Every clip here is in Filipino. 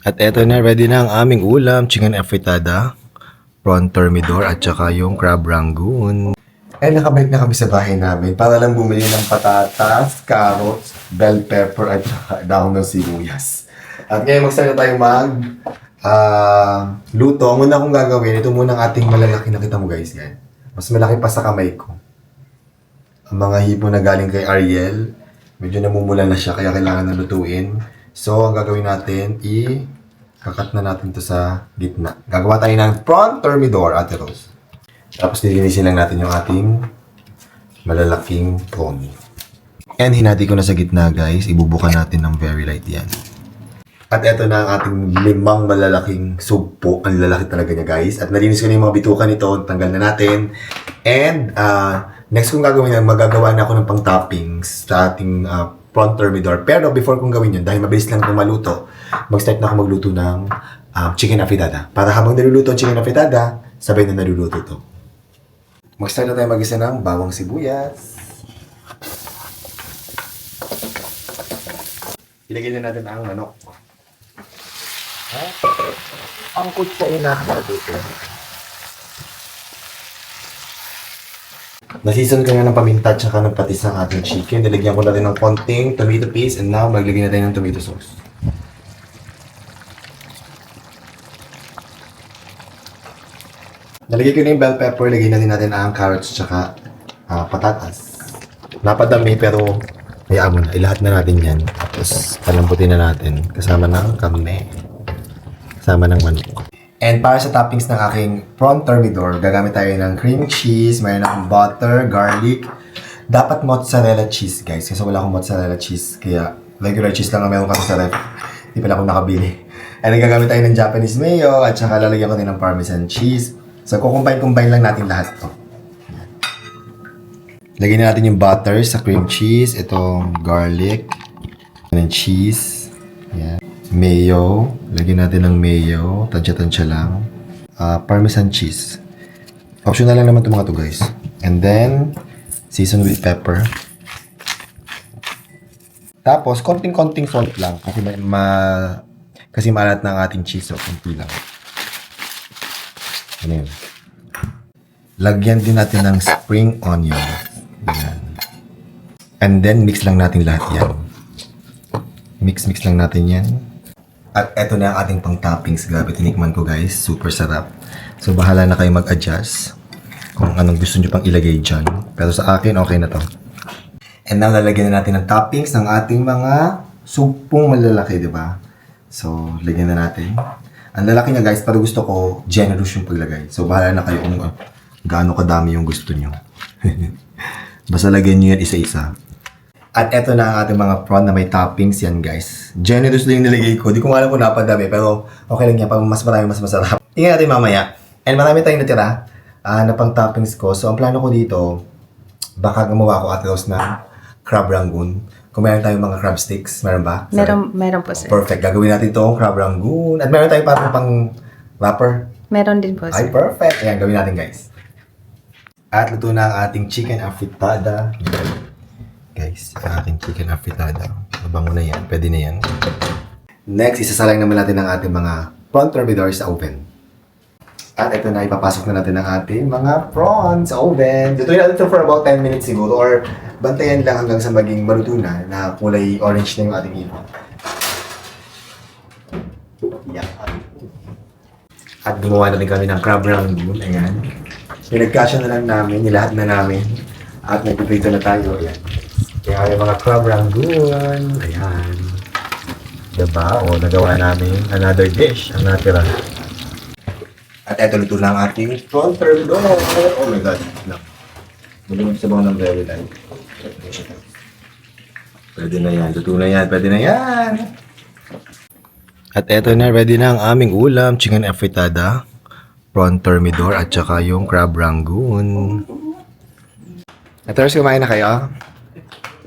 At eto na, ready na ang aming ulam, chicken afritada, prawn thermidor, at saka yung crab rangoon. Eh, nakabalik na kami sa bahay namin para lang bumili ng patatas, carrots, bell pepper, at saka dahon ng sibuyas. At ngayon magsaya tayo luto. Ang una kong gagawin, ito muna ang ating malalaki, nakita mo guys yan. Mas malaki pa sa kamay ko. Ang mga hipon na galing kay Ariel, medyo namumula na siya kaya kailangan na lutuin. So, ang gagawin natin, kakat na natin to sa gitna. Gagawa tayo ng prawn thermidor, Ate Rose. Tapos nilinisin lang natin yung ating malalaking prawn. And hinati ko na sa gitna guys, ibubukan natin ng very light yan. At eto na ang ating 5 malalaking sugpo. Ang lalaki talaga niya guys. At nalinis ko na yung mga bitukan nito, tanggal na natin. And next kong gagawin na, magagawa na ako ng pang-toppings sa ating prawn thermidor. Pero before kong gawin yun, dahil mabilis lang itong maluto, mag-start na ako magluto ng chicken afritada. Para habang niluluto ang chicken afritada, sabay na naluluto ito. Mag-start na tayo mag-isa ng bawang sibuyas. Ilagay na natin ang manok. Ang kutsain natin dito. Nasison ko na ng paminta at saka ng patis ng ating chicken. Nilagyan ko na rin ng konting tomato paste and now maglagay na tayo ng tomato sauce. Nalagay ko na yung bell pepper, lagay na din natin ang carrots at saka patatas. Napadami pero hayaan mo na, ilahat na natin yan. Tapos palambutin na natin kasama ng karne, kasama ng manok. And para sa toppings ng aking prawn thermidor, gagamit tayo ng cream cheese, mayroon akong butter, garlic. Dapat mozzarella cheese guys, kasi wala akong mozzarella cheese. Kaya regular cheese lang ang meron kasi sa ref. Hindi pala akong nakabili. And gagamit tayo ng Japanese mayo at saka lalagyan ko din ng parmesan cheese. So kukumbine-combine lang natin lahat to. Lagyan na natin yung butter sa cream cheese, itong garlic, and cheese. Yan. Mayo, lagyan natin ng mayo, tansya-tansya lang. Parmesan cheese. Optional lang naman itong mga to guys. And then, season with pepper. Tapos, konting-konting salt lang kasi kasi maalat na ang ating cheese, so konti lang. Ano yun? Lagyan din natin ng spring onion. Yan. And then, mix lang natin lahat yan. Mix lang natin yan. At eto na ang ating pang-toppings. Grabe, tinikman ko guys. Super sarap. So, bahala na kayo mag-adjust kung anong gusto nyo pang ilagay dyan. Pero sa akin, okay na to. And now, lalagyan na natin ng toppings ng ating mga supong malalaki, di ba? So, lagyan na natin. Ang lalaki niya guys, pero gusto ko generous yung paglagay. So, bahala na kayo kung gaano kadami yung gusto nyo. Basta lagyan nyo yan isa-isa. At eto na ang ating mga prawn na may toppings yan guys. Generous lang yung nilagay ko. Di ko alam kung napadami pero okay lang yan. Pag mas marami, mas masarap. Tingnan natin mamaya. And marami tayong natira na pang toppings ko. So ang plano ko dito, baka gumawa ko at roast na crab rangoon. Kung meron tayong mga crab sticks, meron ba? Meron po sir. Perfect. Gagawin natin itong crab rangoon. At meron tayong parang pang wrapper. Meron din po Ay, sir. perfect. Ayan, gawin natin guys. At luto na ang ating chicken afritada. Guys, ang ating chicken afritada. Mabango na yan. Pwede na yan. Next, isasalang naman natin ang ating mga prawn thermidor sa oven. At ito na, ipapasok na natin ang ating mga prawns sa oven. Lutuin natin ito for about 10 minutes siguro or bantayan lang hanggang sa maging maluto na kulay orange na yung ating ipon. Yan. At gumawa na rin kami ng crab rangoon. Ayan. Pinagkasya na lang namin, nilahat na namin. At nagpiprito na tayo. Ayan. Kaya yung mga crab rangoon. Ayan. Diba? O, nagawa namin another dish ang natira. At eto, luto na ang ating prawn thermidor. Oh my God. No. Malimang sabaw ng very light. Pwede na yan. Luto na yan. Pwede na yan. At eto na, ready na ang aming ulam. Chicken afritada, prawn thermidor, at saka yung crab rangoon. At first, kumain na kayo?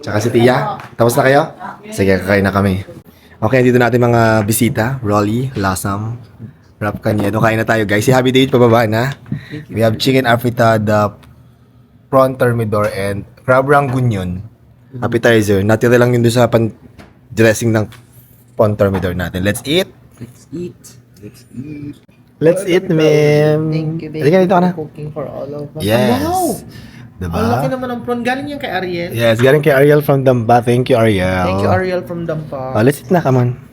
Tsaka si Tia. Tapos na kayo? Sige, kakain na kami. Okay, dito natin mga bisita. Rolly, Lasam, Rap Caniedo. Kain na tayo guys. Si Happy Date pababa na. We have chicken afritada, prawn thermidor, and crab rangoon yun. Appetizer. Natira lang yun doon sa dressing ng prawn thermidor natin. Let's eat! Let's eat. Let's eat. Let's eat, ma'am. Thank you, baby. Halika dito ka na. Cooking for all of us. Yes. Wow! Diba? Ang laki naman ng prawn. Galing yan kay Ariel. Yes, galing kay Ariel from Damba. Thank you, Ariel. Thank you, Ariel from Dampa. Oh, let's eat na, come on.